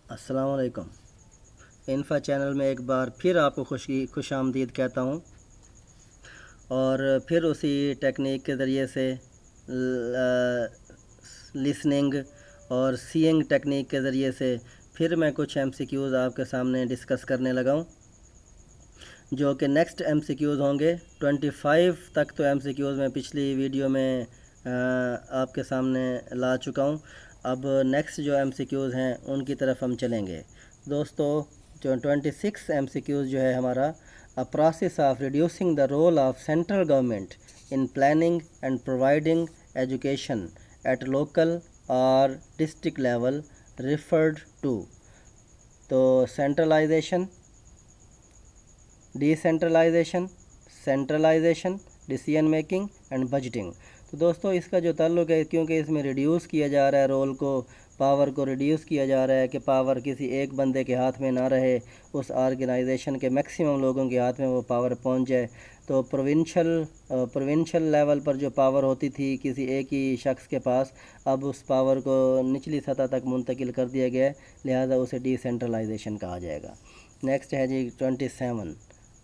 अस्सलाम वालेकुम। इन्फा चैनल में एक बार फिर आपको खुश आमदीद कहता हूँ और फिर उसी टेक्निक के ज़रिए से लिसनिंग और सीइंग टेक्निक के ज़रिए से फिर मैं कुछ एमसीक्यूज़ आपके सामने डिस्कस करने लगा हूँ, जो कि नेक्स्ट एमसीक्यूज़ होंगे 25 तक। तो एमसीक्यूज़ मैं पिछली वीडियो में आपके सामने ला चुका हूँ। अब नेक्स्ट जो एमसीक्यूज़ हैं उनकी तरफ हम चलेंगे। दोस्तों, जो 26 एमसीक्यूज़ जो है हमारा, a process of reducing the role of central government in planning and providing education at local और डिस्ट्रिक्ट लेवल रिफर्ड टू। तो centralization, decentralization, centralization, decision making and budgeting. तो दोस्तों, इसका जो ताल्लुक़ है, क्योंकि इसमें रिड्यूस किया जा रहा है रोल को, पावर को रिड्यूस किया जा रहा है कि पावर किसी एक बंदे के हाथ में ना रहे, उस ऑर्गेनाइजेशन के मैक्सिमम लोगों के हाथ में वो पावर पहुंच जाए। तो प्रोविंशियल लेवल पर जो पावर होती थी किसी एक ही शख्स के पास, अब उस पावर को निचली सतह तक मुंतकिल कर दिया गया है, लिहाजा उसे डिसेंट्रलाइजेशन कहा जाएगा। नेक्स्ट है जी 27,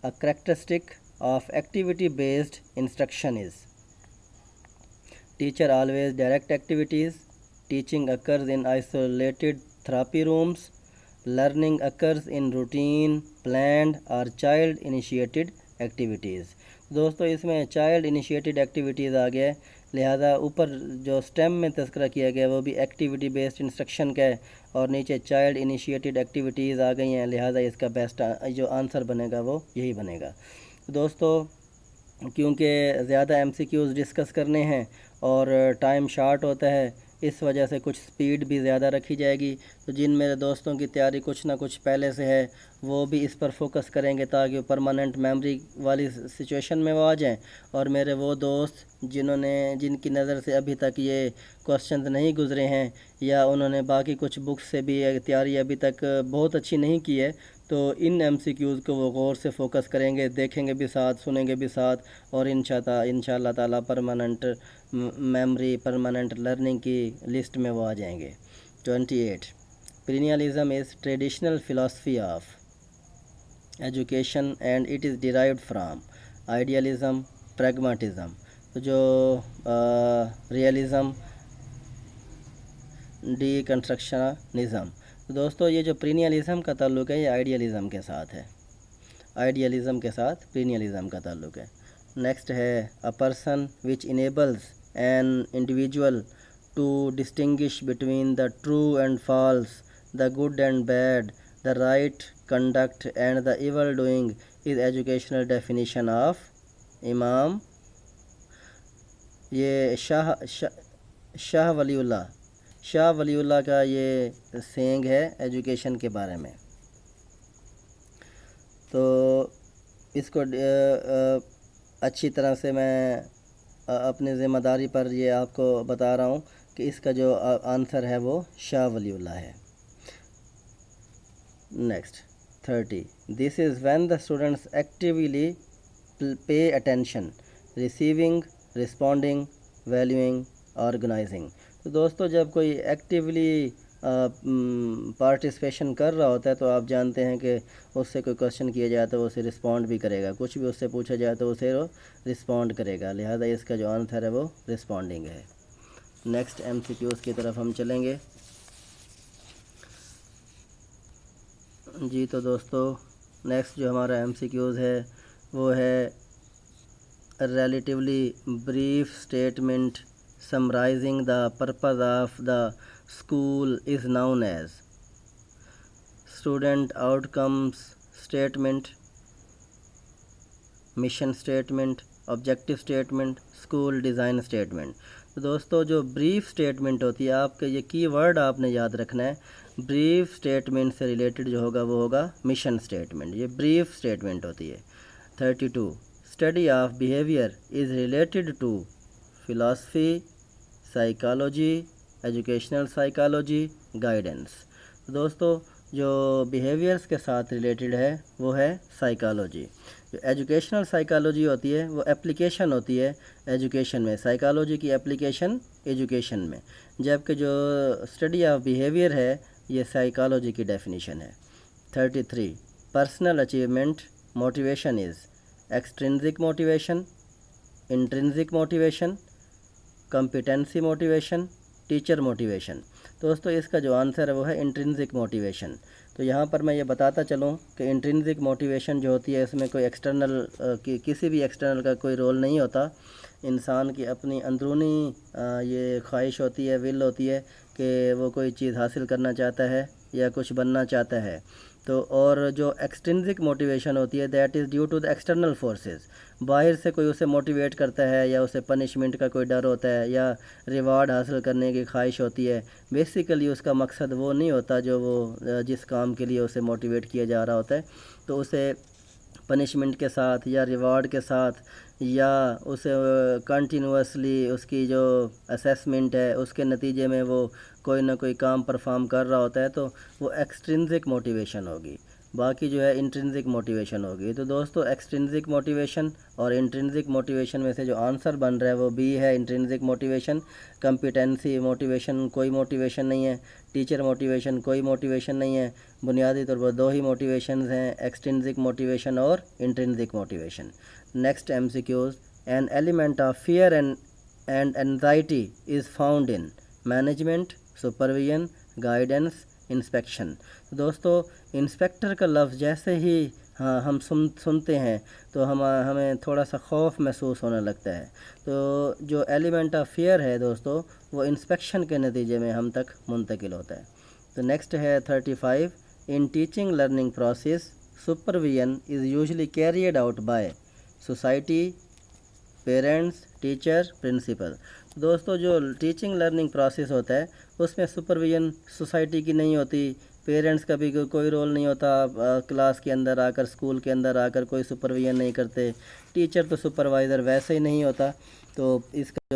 A characteristic of activity-based instruction is: teacher always direct activities, teaching occurs in isolated therapy rooms, learning occurs in routine, planned or child-initiated activities। दोस्तों, इसमें चाइल्ड इनिशिएटेड एक्टिविटीज़ आ गया है, लिहाजा ऊपर जो स्टेम में तज़किरा किया गया वो भी एक्टिविटी बेस्ड इंस्ट्रक्शन का है और नीचे चाइल्ड इनिशिएटेड एक्टिविटीज़ आ गई हैं, लिहाजा इसका बेस्ट जो आंसर बनेगा वो यही बनेगा। दोस्तों, क्योंकि ज़्यादा एमसीक्यूज़ डिस्कस करने हैं और टाइम शार्ट होता है, इस वजह से कुछ स्पीड भी ज़्यादा रखी जाएगी। तो जिन मेरे दोस्तों की तैयारी कुछ ना कुछ पहले से है वो भी इस पर फोकस करेंगे ताकि परमानेंट मेमोरी वाली सिचुएशन में वो आ जाएं, और मेरे वो दोस्त जिनकी नज़र से अभी तक ये क्वेश्चंस नहीं गुजरे हैं या उन्होंने बाकी कुछ बुक्स से भी तैयारी अभी तक बहुत अच्छी नहीं की है, तो इन एमसीक्यूज़ को वो गौर से फोकस करेंगे, देखेंगे भी साथ, सुनेंगे भी साथ, और इंशाअल्लाह ताला परमानेंट मेमोरी, परमानेंट लर्निंग की लिस्ट में वो आ जाएंगे। 28, perennialism is traditional philosophy of education and it is derived from idealism, pragmatism. तो जो रियलिज़म, डीकंस्ट्रक्शनिज़म। तो दोस्तों, ये जो प्रीनियलिज़म का ताल्लुक़ है ये आइडियलिज़म के साथ है, आइडियलिज़म के साथ प्रीनियलिज़म का ताल्लुक़ है। नेक्स्ट है a person which enables an individual to distinguish between the true and false, the good and bad, the right conduct and the evil doing is educational definition of इमाम। ये शाह वलीउल्लाह का ये सेंग है एजुकेशन के बारे में। तो इसको अच्छी तरह से मैं अपनी ज़िम्मेदारी पर ये आपको बता रहा हूँ कि इसका जो आंसर है वो शाह वलीउल्लाह है। Next 30, this is when the students actively pay attention, receiving, responding, valuing, organizing. तो दोस्तों, जब कोई एक्टिवली पार्टिसिपेशन कर रहा होता है तो आप जानते हैं कि उससे कोई क्वेश्चन किया जाए तो वो उसे रिस्पॉन्ड भी करेगा, कुछ भी उससे पूछा जाए तो उसे वो रिस्पॉन्ड करेगा, लिहाजा इसका जो आंसर है वो रिस्पॉन्डिंग है। नेक्स्ट एमसीक्यूज़ की तरफ हम चलेंगे जी। तो दोस्तों, नेक्स्ट जो हमारा एमसीक्यूज़ है वो है relatively brief statement summarizing the purpose of the school is known as student outcomes statement, mission statement, objective statement, school design statement। तो दोस्तों, जो ब्रीफ स्टेटमेंट होती है, आपके ये की वर्ड आपने याद रखना है, ब्रीफ स्टेटमेंट से रिलेटेड जो होगा वो होगा मिशन स्टेटमेंट, ये ब्रीफ स्टेटमेंट होती है। 32, study of behavior is related to philosophy, psychology, educational psychology, guidance। तो दोस्तों, जो बिहेवियर्स के साथ रिलेटेड है वो है साइकोलॉजी। जो एजुकेशनल साइकोलॉजी होती है वो एप्लीकेशन होती है एजुकेशन में, साइकोलॉजी की एप्लीकेशन एजुकेशन में, जबकि जो स्टडी ऑफ बिहेवियर है یہ سائیکالوجی کی ڈیفینیشن ہے۔ 33 personal achievement motivation is extrinsic motivation, intrinsic motivation, competency motivation, teacher motivation. دوستو اس کا جو آنسر ہے وہ ہے انٹرنزک موٹیویشن۔ تو یہاں پر میں یہ بتاتا چلوں کہ انٹرنزک موٹیویشن جو ہوتی ہے اس میں کوئی ایکسٹرنل کسی بھی ایکسٹرنل کا کوئی رول نہیں ہوتا، انسان کی اپنی اندرونی یہ خواہش ہوتی ہے، ول ہوتی ہے کہ وہ کوئی چیز حاصل کرنا چاہتا ہے یا کچھ بننا چاہتا ہے۔ تو اور جو ایکسٹرنزک موٹیویشن ہوتی ہے that is due to the external forces, باہر سے کوئی اسے موٹیویٹ کرتا ہے یا اسے پنشمنٹ کا کوئی ڈر ہوتا ہے یا ریوارڈ حاصل کرنے کی خواہش ہوتی ہے۔ بیسیکلی اس کا مقصد وہ نہیں ہوتا جو وہ جس کام کے لیے اسے موٹیویٹ کیا جا رہا ہوتا ہے، تو اسے پنشمنٹ کے ساتھ یا ریوارڈ کے ساتھ یا اسے کنٹینوسلی اس کی جو اسیسمنٹ ہے اس کے نتیجے میں وہ کوئی نہ کوئی کام پرفارم کر رہا ہوتا ہے، تو وہ ایکسٹرنزک موٹیویشن ہوگی۔ باقی جو ہے انٹرنزک موٹیویشن ہوگی۔ تو دوستو ایکسٹرنزک موٹیویشن اور انٹرنزک موٹیویشن میں سے جو آنسر بن رہا ہے وہ بی ہے، انٹرنزک موٹیویشن۔ کمپیٹنسی موٹیویشن کوئی موٹیویشن نہیں ہے، ٹیچر موٹیویشن کوئی موٹیویشن نہیں ہے۔ بنیادی طور پر دو ہی موٹیویشنز ہیں، ایکسٹرنزک موٹیویشن اور intrinsic motivation. Next MCQs، an element of fear and anxiety is found in management, supervision, guidance, inspection۔ دوستو انسپیکٹر کا لفظ جیسے ہی ہم سنتے ہیں تو ہمیں تھوڑا سا خوف محسوس ہونے لگتا ہے۔ تو جو ایلیمنٹ آف فیئر ہے دوستو وہ انسپیکشن کے نتیجے میں ہم تک منتقل ہوتا ہے۔ تو نیکسٹ ہے 35 in teaching learning process supervision is usually carried out by society, parents, teacher, principal. دوستو جو ٹیچنگ لرننگ پروسیس ہوتا ہے اس میں سپرویژن سوسائٹی کی نہیں ہوتی، پیرنٹس کا بھی کوئی رول نہیں ہوتا، کلاس کے اندر آ کر اسکول کے اندر آ کر کوئی سپرویژن نہیں کرتے، ٹیچر تو سپروائزر ویسے ہی نہیں ہوتا۔ تو اس کا جو